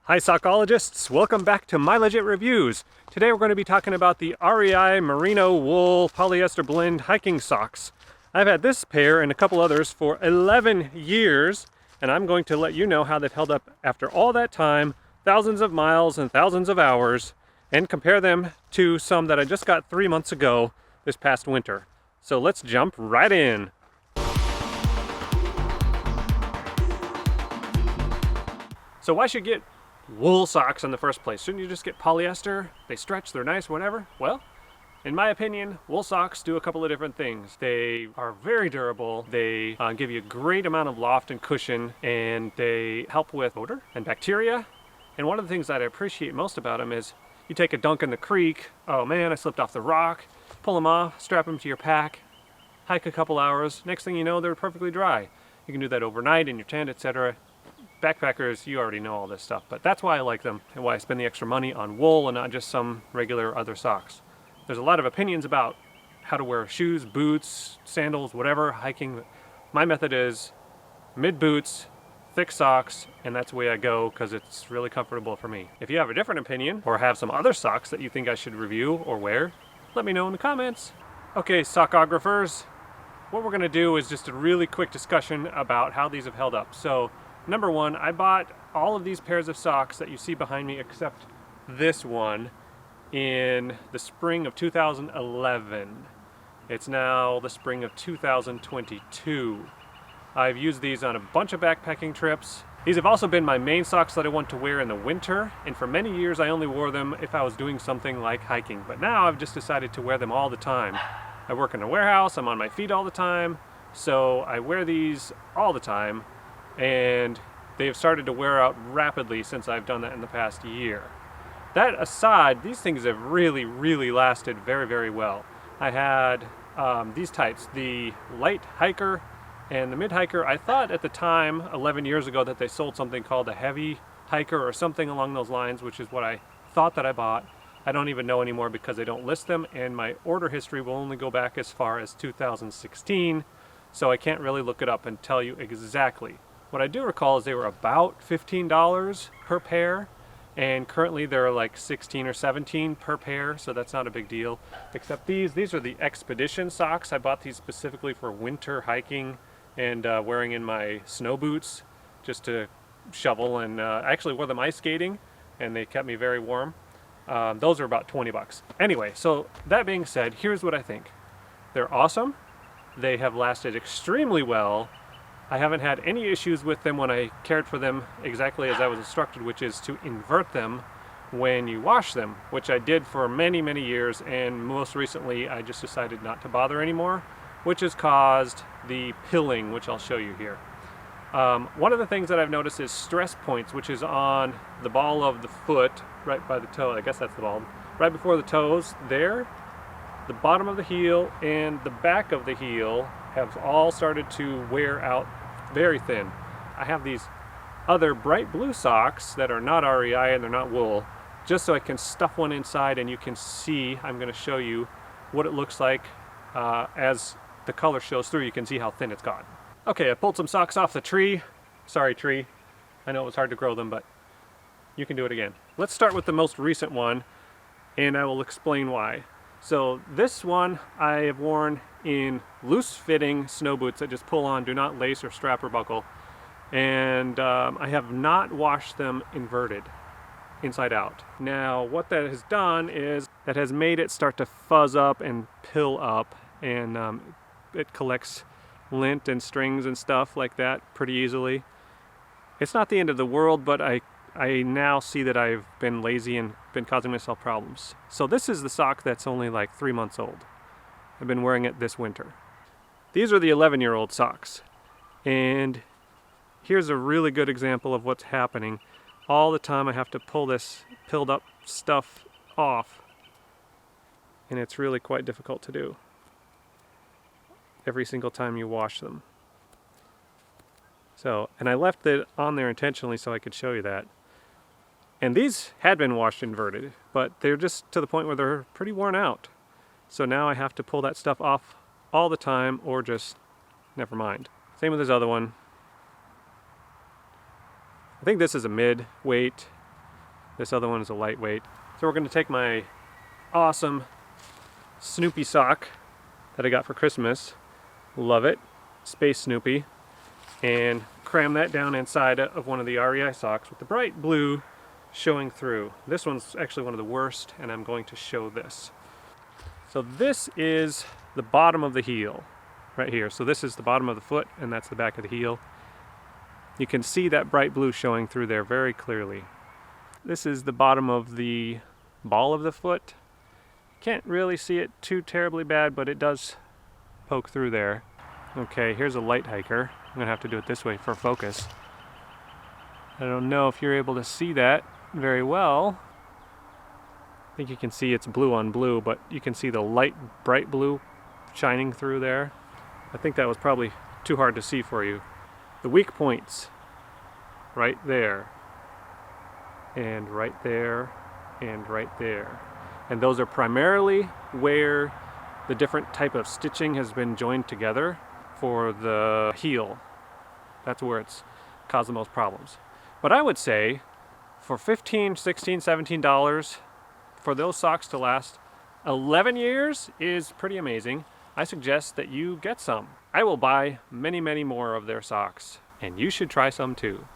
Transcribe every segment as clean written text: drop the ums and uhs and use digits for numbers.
Hi Sockologists, welcome back to My Legit Reviews. Today we're going to be talking about the REI Merino Wool Polyester Blend Hiking Socks. I've had this pair and a couple others for 11 years, and I'm going to let you know how they've held up after all that time, thousands of miles and thousands of hours, and compare them to some that I just got 3 months ago this past winter. So let's jump right in. So why should you get wool socks in the first place? Shouldn't you just get polyester? They stretch, they're nice, whatever. Well, in my opinion, wool socks do a couple of different things. They are very durable, they give you a great amount of loft and cushion, and they help with odor and bacteria. And one of the things that I appreciate most about them is you take a dunk in the creek, oh man, I slipped off the rock, pull them off, strap them to your pack, hike a couple hours, next thing you know they're perfectly dry. You can do that overnight in your tent, etc. Backpackers, you already know all this stuff, but that's why I like them and why I spend the extra money on wool and not just some regular other socks. There's a lot of opinions about how to wear shoes, boots, sandals, whatever, hiking. My method is mid-boots, thick socks, and that's the way I go because it's really comfortable for me. If you have a different opinion or have some other socks that you think I should review or wear, let me know in the comments. Okay, sockographers, what we're going to do is just a really quick discussion about how these have held up. So, number one, I bought all of these pairs of socks that you see behind me except this one in the spring of 2011. It's now the spring of 2022. I've used these on a bunch of backpacking trips. These have also been my main socks that I want to wear in the winter, and for many years I only wore them if I was doing something like hiking, but now I've just decided to wear them all the time. I work in a warehouse, I'm on my feet all the time, so I wear these all the time, and they've started to wear out rapidly since I've done that in the past year. That aside, these things have really lasted very well. I had these types, the light hiker and the mid hiker. I thought at the time 11 years ago that they sold something called a heavy hiker or something along those lines, which is what I thought that I bought. I don't even know anymore because they don't list them, and my order history will only go back as far as 2016, so I can't really look it up and tell you exactly. What I do recall is they were about $15 per pair, and currently they're like $16 or $17 per pair, so that's not a big deal. Except these are the Expedition socks. I bought these specifically for winter hiking and wearing in my snow boots just to shovel, and I actually wore them ice skating and they kept me very warm. Those are about 20 bucks. Anyway, so that being said, here's what I think. They're awesome. They have lasted extremely well. I haven't had any issues with them when I cared for them exactly as I was instructed, which is to invert them when you wash them, which I did for many years, and most recently I just decided not to bother anymore, which has caused the pilling, which I'll show you here. One of the things that I've noticed is stress points, which is on the ball of the foot, right by the toe, I guess that's the ball, right before the toes there. The bottom of the heel and the back of the heel have all started to wear out very thin. I have these other bright blue socks that are not REI and they're not wool, just so I can stuff one inside and you can see, I'm going to show you what it looks like as the color shows through. You can see how thin it's gotten. Okay, I pulled some socks off the tree. Sorry, tree. I know it was hard to grow them, but you can do it again. Let's start with the most recent one, and I will explain why. So this one I have worn in loose-fitting snow boots that just pull on, do not lace or strap or buckle, and I have not washed them inverted, inside out. Now what that has done is that has made it start to fuzz up and pill up, and it collects lint and strings and stuff like that pretty easily. It's not the end of the world, but I now see that I've been lazy and been causing myself problems. So this is the sock that's only like 3 months old. I've been wearing it this winter. These are the 11-year-old socks. And here's a really good example of what's happening. All the time I have to pull this pilled up stuff off, and it's really quite difficult to do every single time you wash them. So, and I left it on there intentionally so I could show you that. And these had been washed inverted, but they're just to the point where they're pretty worn out. So now I have to pull that stuff off all the time, or just never mind. Same with this other one. I think this is a mid-weight This other one is a lightweight. So we're going to take my awesome Snoopy sock that I got for Christmas. Love it. Space Snoopy. And cram that down inside of one of the REI socks with the bright blue showing through. This one's actually one of the worst, and I'm going to show this. So this is the bottom of the heel right here. So this is the bottom of the foot, and that's the back of the heel. You can see that bright blue showing through there very clearly. This is the bottom of the ball of the foot. Can't really see it too terribly bad, but it does poke through there. Okay, here's a light hiker. I'm gonna have to do it this way for focus. I don't know if you're able to see that very well. I think you can see it's blue on blue, but you can see the light bright blue shining through there. I think that was probably too hard to see for you. The weak points, right there, and right there, and right there. And those are primarily where the different type of stitching has been joined together for the heel. That's where it's caused the most problems. But I would say for $15, $16, $17 for those socks to last 11 years is pretty amazing. I suggest that you get some. I will buy many, many more of their socks, and you should try some too.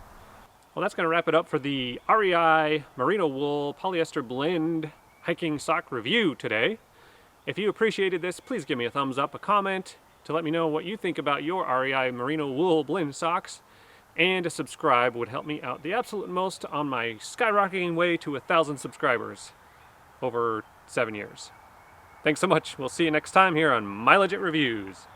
Well, that's going to wrap it up for the REI Merino Wool Polyester Blend Hiking Sock Review today. If you appreciated this, please give me a thumbs up, a comment to let me know what you think about your REI Merino Wool Blend socks, and a subscribe would help me out the absolute most on my skyrocketing way to 1,000 subscribers over 7 years. Thanks so much. We'll see you next time here on My Legit Reviews.